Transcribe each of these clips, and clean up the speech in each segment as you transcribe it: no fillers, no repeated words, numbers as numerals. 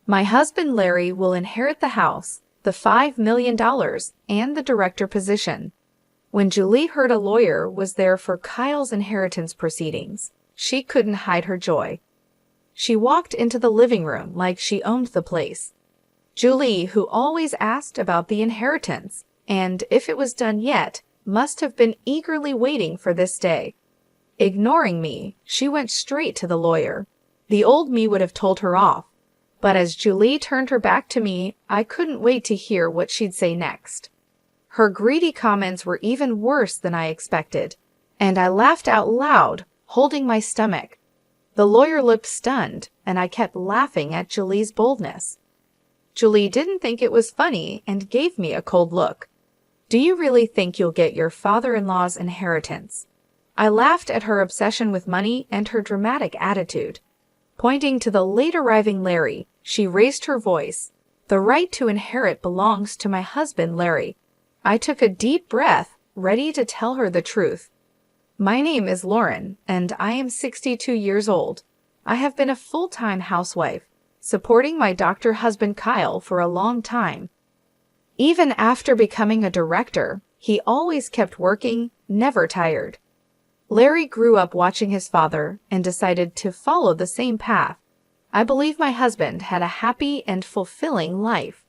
My husband Larry will inherit the house, the $5 million, and the director position. When Julie heard a lawyer was there for Kyle's inheritance proceedings, she couldn't hide her joy. She walked into the living room like she owned the place. Julie, who always asked about the inheritance, and if it was done yet, must have been eagerly waiting for this day. Ignoring me, she went straight to the lawyer. The old me would have told her off, but as Julie turned her back to me, I couldn't wait to hear what she'd say next. Her greedy comments were even worse than I expected, and I laughed out loud, holding my stomach. The lawyer looked stunned, and I kept laughing at Julie's boldness. Julie didn't think it was funny and gave me a cold look. "Do you really think you'll get your father-in-law's inheritance?" I laughed at her obsession with money and her dramatic attitude. Pointing to the late-arriving Larry, she raised her voice. "The right to inherit belongs to my husband, Larry." I took a deep breath, ready to tell her the truth. "My name is Lauren, and I am 62 years old. I have been a full-time housewife, supporting my doctor husband Kyle for a long time. Even after becoming a director, he always kept working, never tired. Larry grew up watching his father and decided to follow the same path. I believe my husband had a happy and fulfilling life.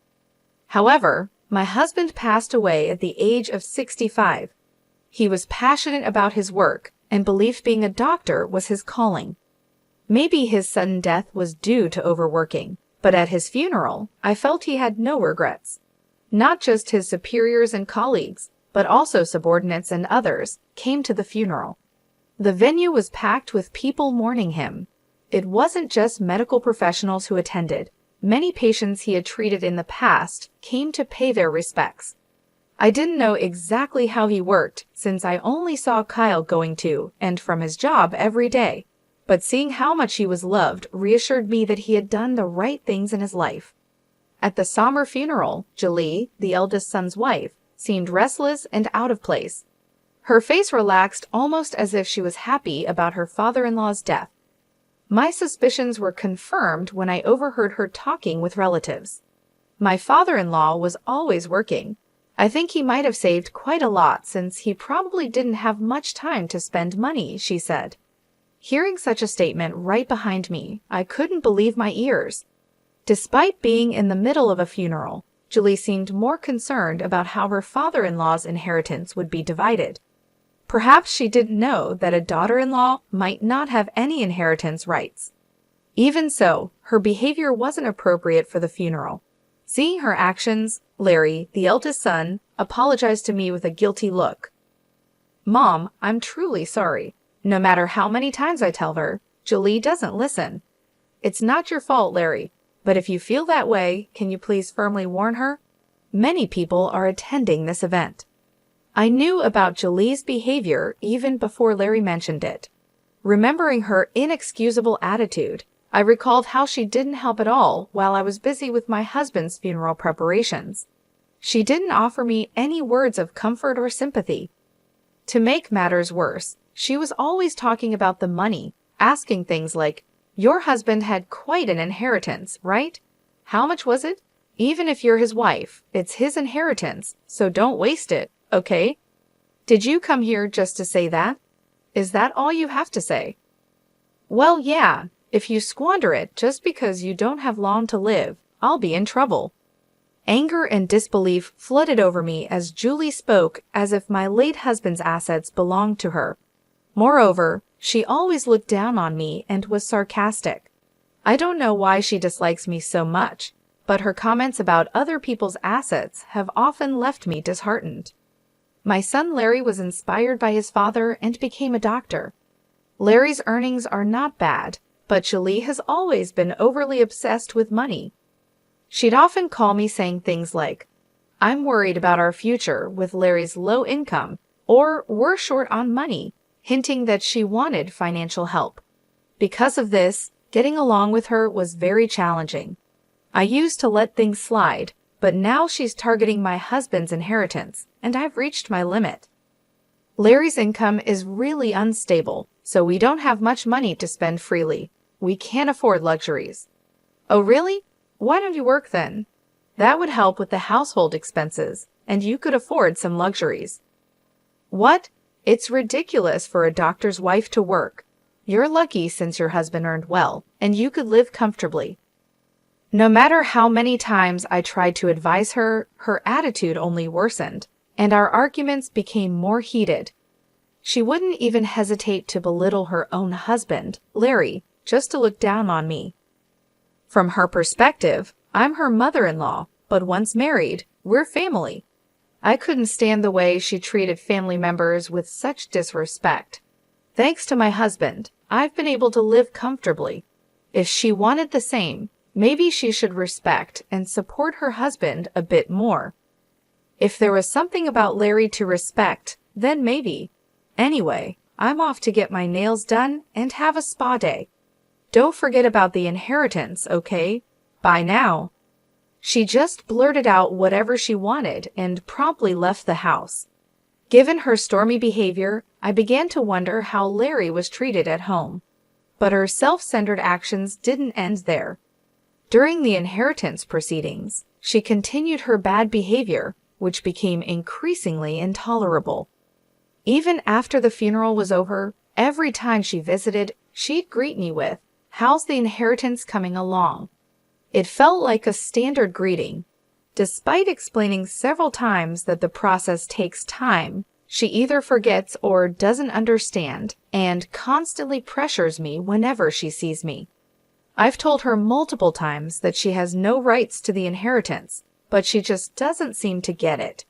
However, my husband passed away at the age of 65. He was passionate about his work and believed being a doctor was his calling. Maybe his sudden death was due to overworking, but at his funeral, I felt he had no regrets. Not just his superiors and colleagues, but also subordinates and others, came to the funeral. The venue was packed with people mourning him. It wasn't just medical professionals who attended. Many patients he had treated in the past came to pay their respects. I didn't know exactly how he worked, since I only saw Kyle going to and from his job every day. But seeing how much he was loved reassured me that he had done the right things in his life. At the somber funeral, Julie, the eldest son's wife, seemed restless and out of place. Her face relaxed almost as if she was happy about her father-in-law's death. My suspicions were confirmed when I overheard her talking with relatives. My father-in-law was always working. I think he might have saved quite a lot since he probably didn't have much time to spend money, she said. Hearing such a statement right behind me, I couldn't believe my ears. Despite being in the middle of a funeral, Julie seemed more concerned about how her father-in-law's inheritance would be divided. Perhaps she didn't know that a daughter-in-law might not have any inheritance rights. Even so, her behavior wasn't appropriate for the funeral. Seeing her actions, Larry, the eldest son, apologized to me with a guilty look. "Mom, I'm truly sorry. No matter how many times I tell her, Julie doesn't listen." "It's not your fault, Larry. But if you feel that way, can you please firmly warn her? Many people are attending this event." I knew about Julie's behavior even before Larry mentioned it. Remembering her inexcusable attitude, I recalled how she didn't help at all while I was busy with my husband's funeral preparations. She didn't offer me any words of comfort or sympathy. To make matters worse, she was always talking about the money, asking things like, "Your husband had quite an inheritance, right? How much was it? Even if you're his wife, it's his inheritance, so don't waste it, okay? Did you come here just to say that? Is that all you have to say?" "Well, yeah, if you squander it just because you don't have long to live, I'll be in trouble." Anger and disbelief flooded over me as Julie spoke as if my late husband's assets belonged to her. Moreover, she always looked down on me and was sarcastic. I don't know why she dislikes me so much, but her comments about other people's assets have often left me disheartened. My son Larry was inspired by his father and became a doctor. Larry's earnings are not bad, but Julie has always been overly obsessed with money. She'd often call me saying things like, "I'm worried about our future with Larry's low income," or "We're short on money," hinting that she wanted financial help. Because of this, getting along with her was very challenging. I used to let things slide, but now she's targeting my husband's inheritance, and I've reached my limit. Larry's income is really unstable, so we don't have much money to spend freely. We can't afford luxuries. "Oh, really? Why don't you work then? That would help with the household expenses, and you could afford some luxuries. What? It's ridiculous for a doctor's wife to work. You're lucky since your husband earned well, and you could live comfortably. No matter how many times I tried to advise her, her attitude only worsened, and our arguments became more heated. She wouldn't even hesitate to belittle her own husband, Larry, just to look down on me. From her perspective, I'm her mother-in-law, but once married, we're family. I couldn't stand the way she treated family members with such disrespect. Thanks to my husband, I've been able to live comfortably. If she wanted the same, maybe she should respect and support her husband a bit more. If there was something about Larry to respect, then maybe. Anyway, I'm off to get my nails done and have a spa day. Don't forget about the inheritance, okay? Bye now. She just blurted out whatever she wanted and promptly left the house. Given her stormy behavior, I began to wonder how Larry was treated at home. But her self-centered actions didn't end there. During the inheritance proceedings, she continued her bad behavior, which became increasingly intolerable. Even after the funeral was over, every time she visited, she'd greet me with, "How's the inheritance coming along?" It felt like a standard greeting. Despite explaining several times that the process takes time, she either forgets or doesn't understand and constantly pressures me whenever she sees me. I've told her multiple times that she has no rights to the inheritance, but she just doesn't seem to get it.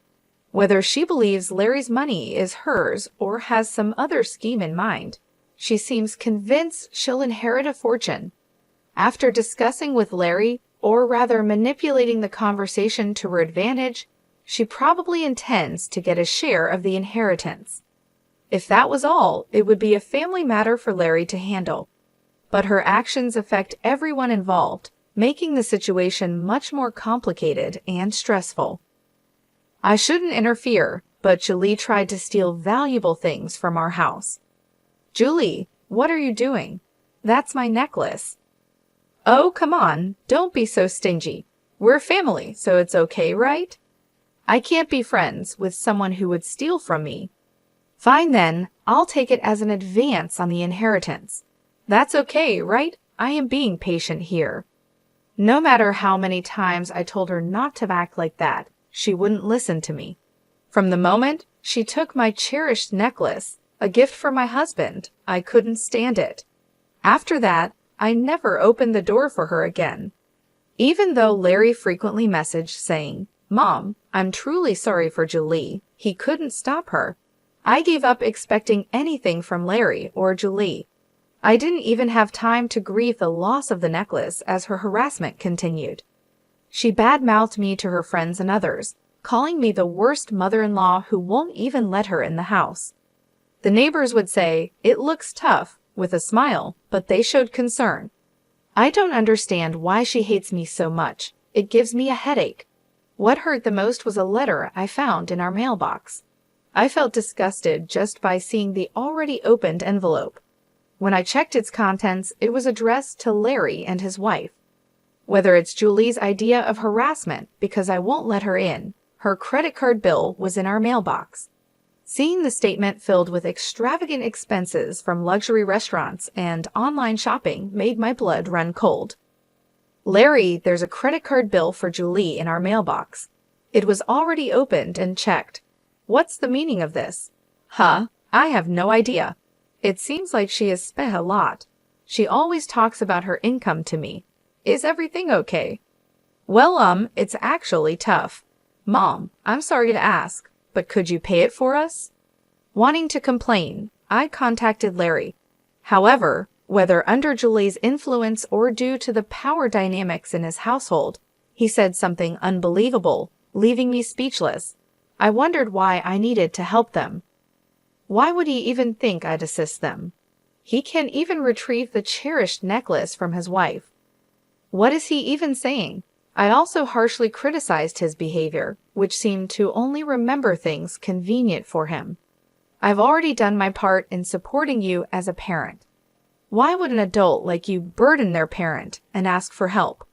Whether she believes Larry's money is hers or has some other scheme in mind, she seems convinced she'll inherit a fortune. After discussing with Larry, or rather manipulating the conversation to her advantage, she probably intends to get a share of the inheritance. If that was all, it would be a family matter for Larry to handle. But her actions affect everyone involved, making the situation much more complicated and stressful. I shouldn't interfere, but Julie tried to steal valuable things from our house. Julie, what are you doing? That's my necklace. Oh, come on, don't be so stingy. We're family, so it's okay, right? I can't be friends with someone who would steal from me. Fine then, I'll take it as an advance on the inheritance. That's okay, right? I am being patient here. No matter how many times I told her not to act like that, she wouldn't listen to me. From the moment she took my cherished necklace, a gift for my husband, I couldn't stand it. After that, I never opened the door for her again. Even though Larry frequently messaged saying, "Mom, I'm truly sorry for Julie," he couldn't stop her. I gave up expecting anything from Larry or Julie. I didn't even have time to grieve the loss of the necklace as her harassment continued. She badmouthed me to her friends and others, calling me the worst mother-in-law who won't even let her in the house. The neighbors would say, "It looks tough," with a smile, but they showed concern. I don't understand why she hates me so much. It gives me a headache. What hurt the most was a letter I found in our mailbox. I felt disgusted just by seeing the already opened envelope. When I checked its contents, it was addressed to Larry and his wife. Whether it's Julie's idea of harassment because I won't let her in, her credit card bill was in our mailbox. Seeing the statement filled with extravagant expenses from luxury restaurants and online shopping made my blood run cold. "Larry, there's a credit card bill for Julie in our mailbox. It was already opened and checked. What's the meaning of this?" "Huh? I have no idea. It seems like she has spent a lot. She always talks about her income to me. Is everything okay?" "Well, it's actually tough. Mom, I'm sorry to ask, but could you pay it for us?" Wanting to complain, I contacted Larry. However, whether under Julie's influence or due to the power dynamics in his household, he said something unbelievable, leaving me speechless. I wondered why I needed to help them. Why would he even think I'd assist them? He can't even retrieve the cherished necklace from his wife. What is he even saying? I also harshly criticized his behavior, which seemed to only remember things convenient for him. "I've already done my part in supporting you as a parent. Why would an adult like you burden their parent and ask for help?"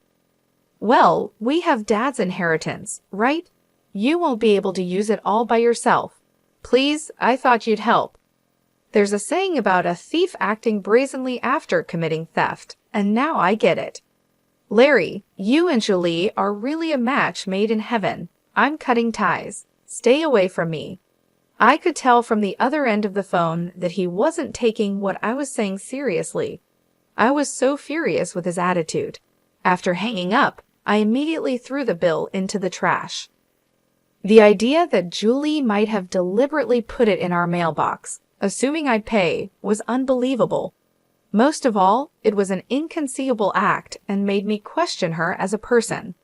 Well, we have Dad's inheritance, right? You won't be able to use it all by yourself. Please, I thought you'd help. There's a saying about a thief acting brazenly after committing theft, and now I get it. Larry, you and Julie are really a match made in heaven. I'm cutting ties. Stay away from me. I could tell from the other end of the phone that he wasn't taking what I was saying seriously. I was so furious with his attitude. After hanging up, I immediately threw the bill into the trash. The idea that Julie might have deliberately put it in our mailbox, assuming I'd pay, was unbelievable. Most of all, it was an inconceivable act and made me question her as a person.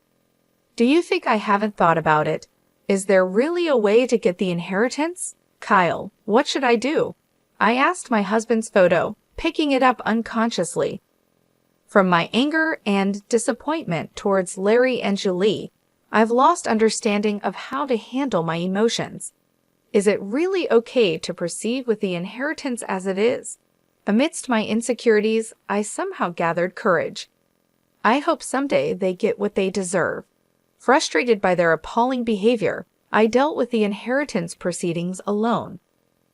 Do you think I haven't thought about it? Is there really a way to get the inheritance? Kyle, what should I do? I asked my husband's photo, picking it up unconsciously. From my anger and disappointment towards Larry and Julie, I've lost understanding of how to handle my emotions. Is it really okay to proceed with the inheritance as it is? Amidst my insecurities, I somehow gathered courage. I hope someday they get what they deserve. Frustrated by their appalling behavior, I dealt with the inheritance proceedings alone.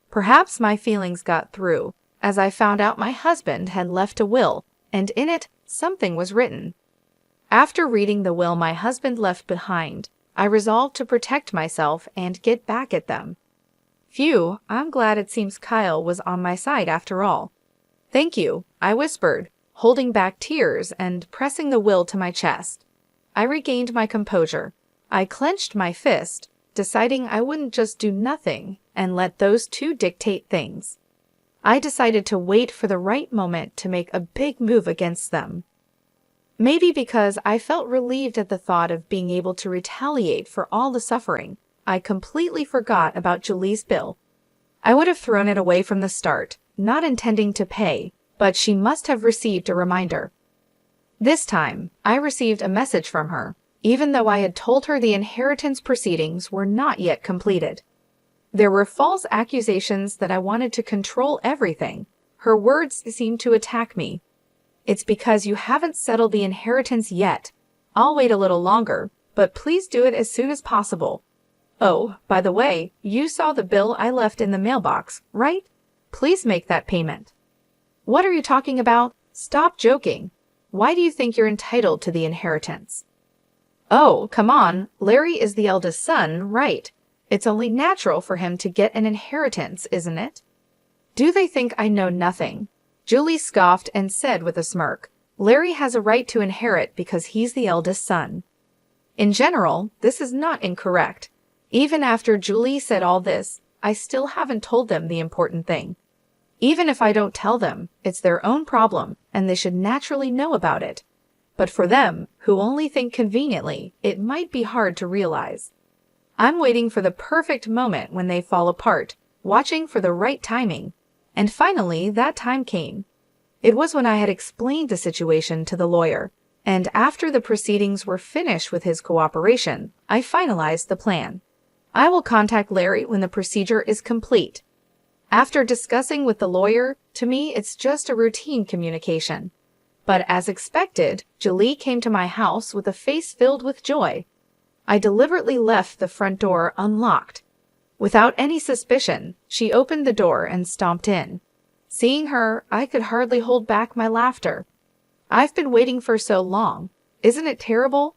Perhaps my feelings got through, as I found out my husband had left a will, and in it, something was written. After reading the will my husband left behind, I resolved to protect myself and get back at them. Phew, I'm glad it seems Kyle was on my side after all. Thank you, I whispered, holding back tears and pressing the will to my chest. I regained my composure. I clenched my fist, deciding I wouldn't just do nothing and let those two dictate things. I decided to wait for the right moment to make a big move against them. Maybe because I felt relieved at the thought of being able to retaliate for all the suffering, I completely forgot about Julie's bill. I would have thrown it away from the start, not intending to pay, but she must have received a reminder. This time, I received a message from her, even though I had told her the inheritance proceedings were not yet completed. There were false accusations that I wanted to control everything. Her words seemed to attack me. It's because you haven't settled the inheritance yet. I'll wait a little longer, but please do it as soon as possible. Oh, by the way, you saw the bill I left in the mailbox, right? Please make that payment. What are you talking about? Stop joking. Why do you think you're entitled to the inheritance? Oh, come on. Larry is the eldest son, right? It's only natural for him to get an inheritance, isn't it? Do they think I know nothing? Julie scoffed and said with a smirk, Larry has a right to inherit because he's the eldest son. In general, this is not incorrect. Even after Julie said all this, I still haven't told them the important thing. Even if I don't tell them, it's their own problem, and they should naturally know about it. But for them, who only think conveniently, it might be hard to realize. I'm waiting for the perfect moment when they fall apart, watching for the right timing. And finally, that time came. It was when I had explained the situation to the lawyer, and after the proceedings were finished with his cooperation, I finalized the plan. I will contact Larry when the procedure is complete. After discussing with the lawyer, to me it's just a routine communication. But as expected, Julie came to my house with a face filled with joy. I deliberately left the front door unlocked. Without any suspicion, she opened the door and stomped in. Seeing her, I could hardly hold back my laughter. I've been waiting for so long. Isn't it terrible?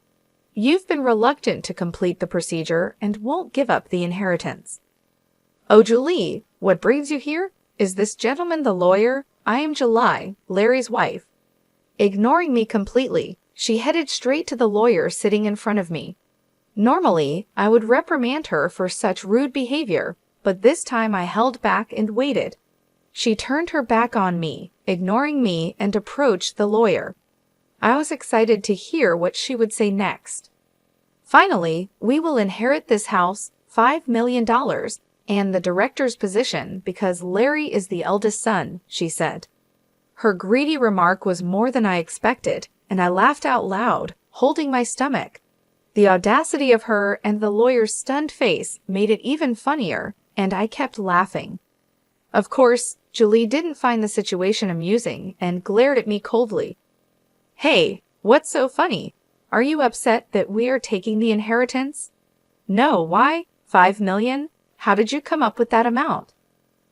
You've been reluctant to complete the procedure and won't give up the inheritance. Oh, Julie, what brings you here? Is this gentleman the lawyer? I am July, Larry's wife. Ignoring me completely, she headed straight to the lawyer sitting in front of me. Normally, I would reprimand her for such rude behavior, but this time I held back and waited. She turned her back on me, ignoring me, and approached the lawyer. I was excited to hear what she would say next. Finally, we will inherit this house, $5 million, and the director's position because Larry is the eldest son, she said. Her greedy remark was more than I expected, and I laughed out loud, holding my stomach. The audacity of her and the lawyer's stunned face made it even funnier, and I kept laughing. Of course, Julie didn't find the situation amusing and glared at me coldly. Hey, what's so funny? Are you upset that we are taking the inheritance? No, why? 5 million? How did you come up with that amount?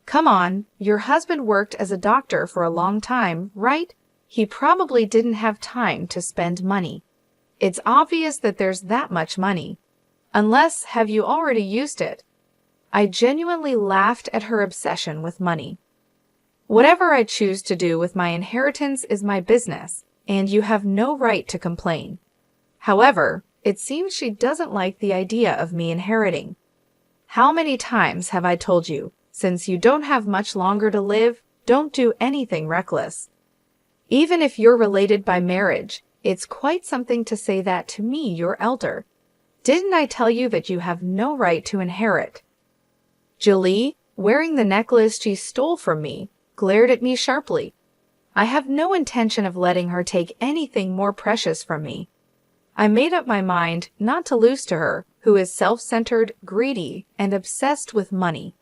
Come on, your husband worked as a doctor for a long time, right? He probably didn't have time to spend money. It's obvious that there's that much money. Unless, have you already used it? I genuinely laughed at her obsession with money. Whatever I choose to do with my inheritance is my business, and you have no right to complain. However, it seems she doesn't like the idea of me inheriting. How many times have I told you, since you don't have much longer to live, don't do anything reckless? Even if you're related by marriage, it's quite something to say that to me, your elder. Didn't I tell you that you have no right to inherit? Julie, wearing the necklace she stole from me, glared at me sharply. I have no intention of letting her take anything more precious from me. I made up my mind not to lose to her, who is self-centered, greedy, and obsessed with money.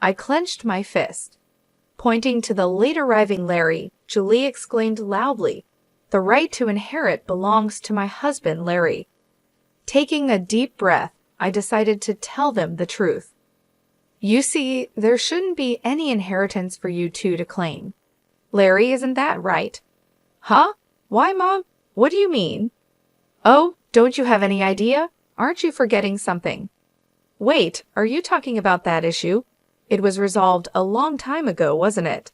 I clenched my fist. Pointing to the late-arriving Larry, Julie exclaimed loudly, "The right to inherit belongs to my husband, Larry." Taking a deep breath, I decided to tell them the truth. You see, there shouldn't be any inheritance for you two to claim. Larry, isn't that right? Huh? Why, Mom? What do you mean? Oh, don't you have any idea? Aren't you forgetting something? Wait, are you talking about that issue? It was resolved a long time ago, wasn't it?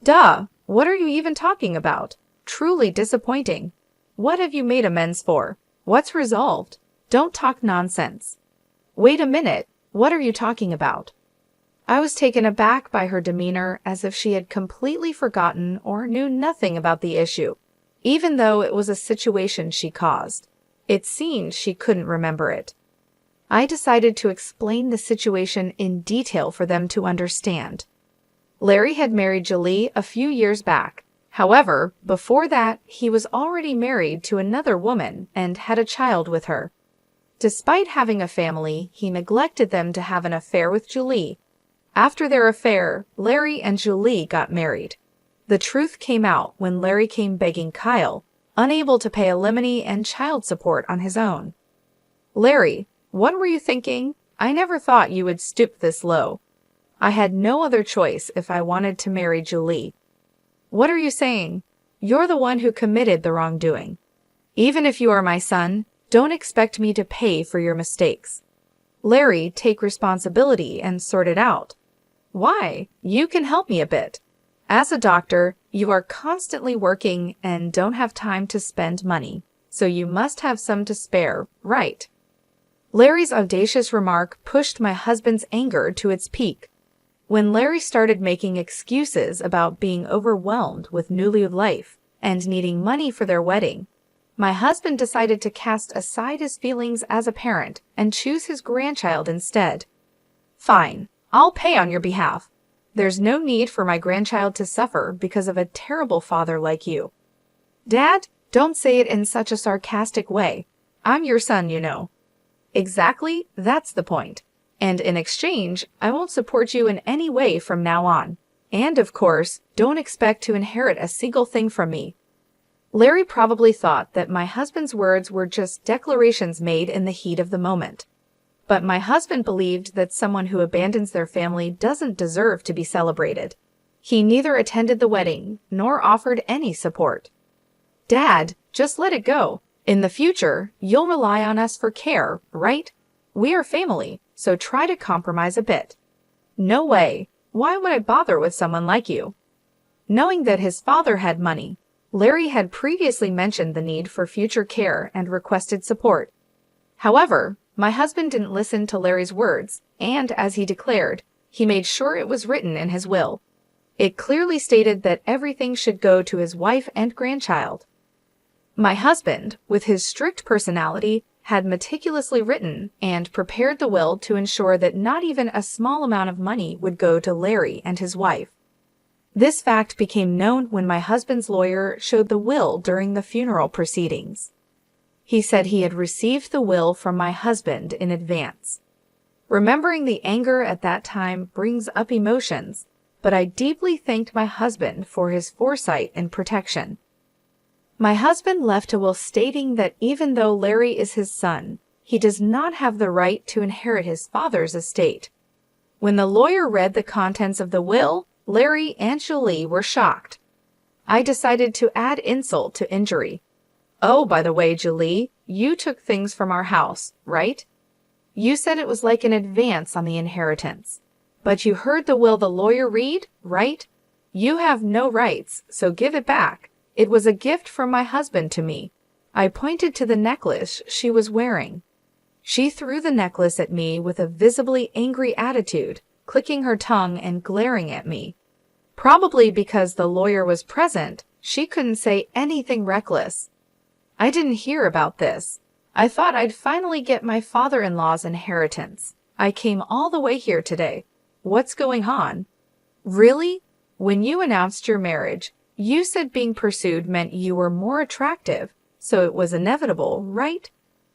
Duh, what are you even talking about? Truly disappointing. What have you made amends for? What's resolved? Don't talk nonsense. Wait a minute, what are you talking about? I was taken aback by her demeanor, as if she had completely forgotten or knew nothing about the issue, even though it was a situation she caused. It seemed she couldn't remember it. I decided to explain the situation in detail for them to understand. Larry had married Julie a few years back. However, before that, he was already married to another woman and had a child with her. Despite having a family, he neglected them to have an affair with Julie. After their affair, Larry and Julie got married. The truth came out when Larry came begging Kyle, unable to pay alimony and child support on his own. Larry, what were you thinking? I never thought you would stoop this low. I had no other choice if I wanted to marry Julie. What are you saying? You're the one who committed the wrongdoing. Even if you are my son, don't expect me to pay for your mistakes. Larry, take responsibility and sort it out. Why? You can help me a bit. As a doctor, you are constantly working and don't have time to spend money, so you must have some to spare, right? Larry's audacious remark pushed my husband's anger to its peak. When Larry started making excuses about being overwhelmed with newlywed life and needing money for their wedding, my husband decided to cast aside his feelings as a parent and choose his grandchild instead. Fine, I'll pay on your behalf. There's no need for my grandchild to suffer because of a terrible father like you. Dad, don't say it in such a sarcastic way. I'm your son, you know. Exactly, that's the point. And in exchange, I won't support you in any way from now on. And of course, don't expect to inherit a single thing from me. Larry probably thought that my husband's words were just declarations made in the heat of the moment. But my husband believed that someone who abandons their family doesn't deserve to be celebrated. He neither attended the wedding nor offered any support. Dad, just let it go. In the future, you'll rely on us for care, right? We are family, so try to compromise a bit. No way. Why would I bother with someone like you? Knowing that his father had money, Larry had previously mentioned the need for future care and requested support. However, my husband didn't listen to Larry's words, and as he declared, he made sure it was written in his will. It clearly stated that everything should go to his wife and grandchild. My husband, with his strict personality, had meticulously written and prepared the will to ensure that not even a small amount of money would go to Larry and his wife. This fact became known when my husband's lawyer showed the will during the funeral proceedings. He said he had received the will from my husband in advance. Remembering the anger at that time brings up emotions, but I deeply thanked my husband for his foresight and protection. My husband left a will stating that even though Larry is his son, he does not have the right to inherit his father's estate. When the lawyer read the contents of the will, Larry and Julie were shocked. I decided to add insult to injury. "Oh, by the way, Julie, you took things from our house, right? You said it was like an advance on the inheritance. But you heard the will the lawyer read, right? You have no rights, so give it back. It was a gift from my husband to me." I pointed to the necklace she was wearing. She threw the necklace at me with a visibly angry attitude, clicking her tongue and glaring at me. Probably because the lawyer was present, she couldn't say anything reckless. I didn't hear about this. I thought I'd finally get my father-in-law's inheritance. I came all the way here today. What's going on? Really? When you announced your marriage, you said being pursued meant you were more attractive, so it was inevitable, right?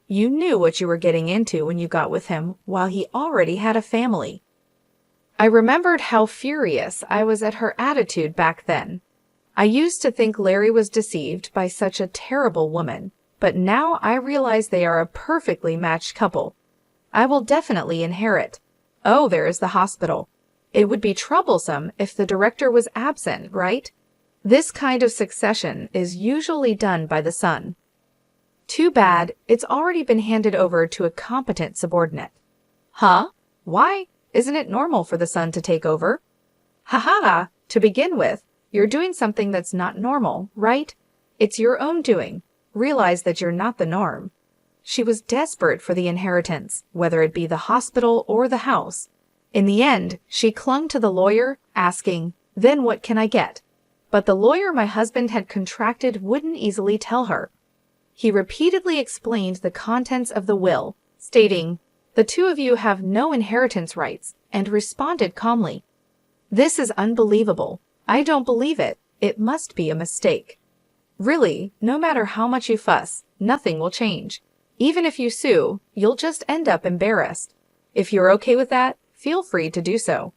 You knew what you were getting into when you got with him while he already had a family. I remembered how furious I was at her attitude back then. I used to think Larry was deceived by such a terrible woman, but now I realize they are a perfectly matched couple. I will definitely inherit. Oh, there is the hospital. It would be troublesome if the director was absent, right? This kind of succession is usually done by the son. Too bad, it's already been handed over to a competent subordinate. Huh? Why? Isn't it normal for the son to take over? Ha ha ha! To begin with, you're doing something that's not normal, right? It's your own doing. Realize that you're not the norm. She was desperate for the inheritance, whether it be the hospital or the house. In the end, she clung to the lawyer, asking, "Then what can I get?" But the lawyer my husband had contracted wouldn't easily tell her. He repeatedly explained the contents of the will, stating, "The two of you have no inheritance rights," and responded calmly, "This is unbelievable. I don't believe it. It must be a mistake." Really, no matter how much you fuss, nothing will change. Even if you sue, you'll just end up embarrassed. If you're okay with that, feel free to do so.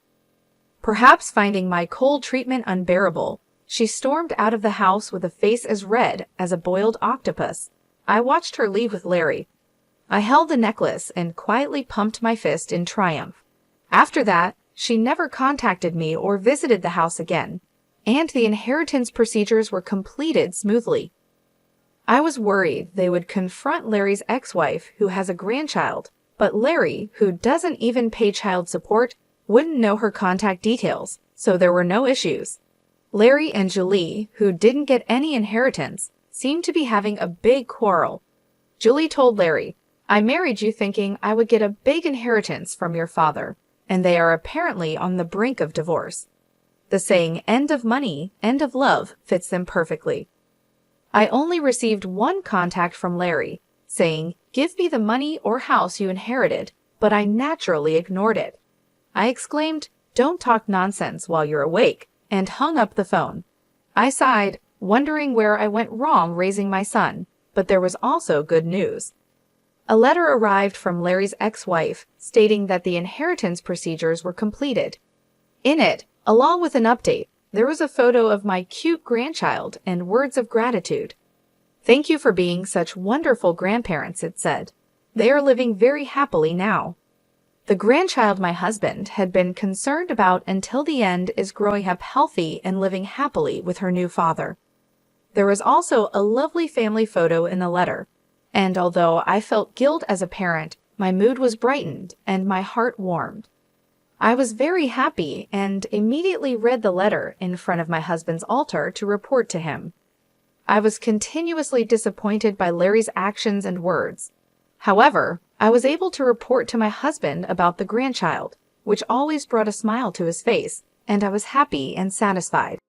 Perhaps finding my cold treatment unbearable, she stormed out of the house with a face as red as a boiled octopus. I watched her leave with Larry. I held the necklace and quietly pumped my fist in triumph. After that, she never contacted me or visited the house again, and the inheritance procedures were completed smoothly. I was worried they would confront Larry's ex-wife, who has a grandchild, but Larry, who doesn't even pay child support, wouldn't know her contact details, so there were no issues. Larry and Julie, who didn't get any inheritance, seemed to be having a big quarrel. Julie told Larry, "I married you thinking I would get a big inheritance from your father," and they are apparently on the brink of divorce. The saying, "end of money, end of love," fits them perfectly. I only received one contact from Larry, saying, "Give me the money or house you inherited," but I naturally ignored it. I exclaimed, "Don't talk nonsense while you're awake," and hung up the phone. I sighed, wondering where I went wrong raising my son, but there was also good news. A letter arrived from Larry's ex-wife stating that the inheritance procedures were completed. In it, along with an update, there was a photo of my cute grandchild and words of gratitude. "Thank you for being such wonderful grandparents," it said. "They are living very happily now." The grandchild my husband had been concerned about until the end is growing up healthy and living happily with her new father. There was also a lovely family photo in the letter, and although I felt guilt as a parent, my mood was brightened and my heart warmed. I was very happy and immediately read the letter in front of my husband's altar to report to him. I was continuously disappointed by Larry's actions and words. However, I was able to report to my husband about the grandchild, which always brought a smile to his face, and I was happy and satisfied.